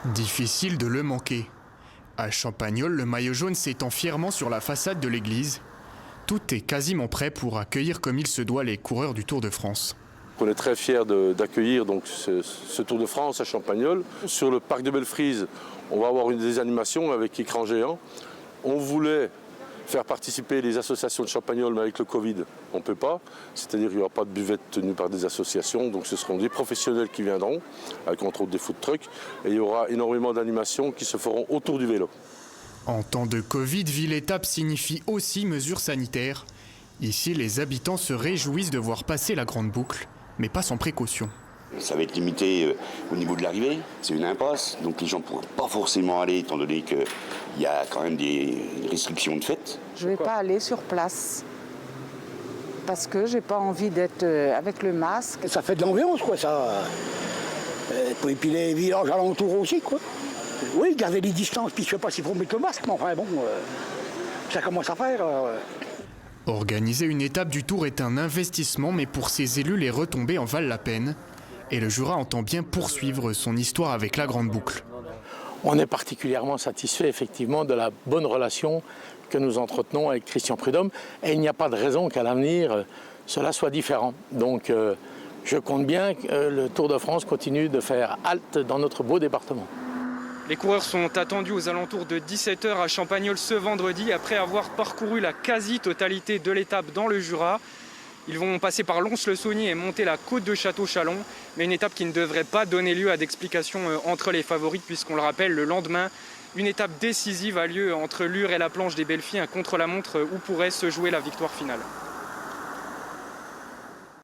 Difficile de le manquer. À Champagnole, le maillot jaune s'étend fièrement sur la façade de l'église. Tout est quasiment prêt pour accueillir comme il se doit les coureurs du Tour de France. On est très fiers d'accueillir donc ce Tour de France à Champagnole. Sur le parc de Belfrise, on va avoir des animations avec écran géant. On voulait faire participer les associations de Champagnole, mais avec le Covid, on ne peut pas. C'est-à-dire qu'il n'y aura pas de buvette tenue par des associations. Donc ce seront des professionnels qui viendront, avec entre autres des food trucks. Et il y aura énormément d'animations qui se feront autour du vélo. En temps de Covid, ville-étape signifie aussi mesures sanitaires. Ici, les habitants se réjouissent de voir passer la grande boucle, mais pas sans précaution. Ça va être limité au niveau de l'arrivée, c'est une impasse, donc les gens ne pourront pas forcément aller étant donné qu'il y a quand même des restrictions de fait. Je ne vais pas aller sur place parce que j'ai pas envie d'être avec le masque. Ça fait de l'ambiance, quoi, ça. Et puis les villages alentours aussi, quoi. Oui, garder les distances, puis je ne sais pas s'il faut mettre le masque, mais enfin bon, ça commence à faire. Organiser une étape du Tour est un investissement, mais pour ces élus, les retombées en valent la peine. Et le Jura entend bien poursuivre son histoire avec la grande boucle. On est particulièrement satisfait effectivement de la bonne relation que nous entretenons avec Christian Prudhomme. Et il n'y a pas de raison qu'à l'avenir, cela soit différent. Donc je compte bien que le Tour de France continue de faire halte dans notre beau département. Les coureurs sont attendus aux alentours de 17h à Champagnole ce vendredi, après avoir parcouru la quasi-totalité de l'étape dans le Jura. Ils vont passer par Lons-le-Saunier et monter la côte de Château-Chalon, mais une étape qui ne devrait pas donner lieu à d'explications entre les favorites, puisqu'on le rappelle, le lendemain, une étape décisive a lieu entre Lure et la planche des Belfis, un contre-la-montre où pourrait se jouer la victoire finale.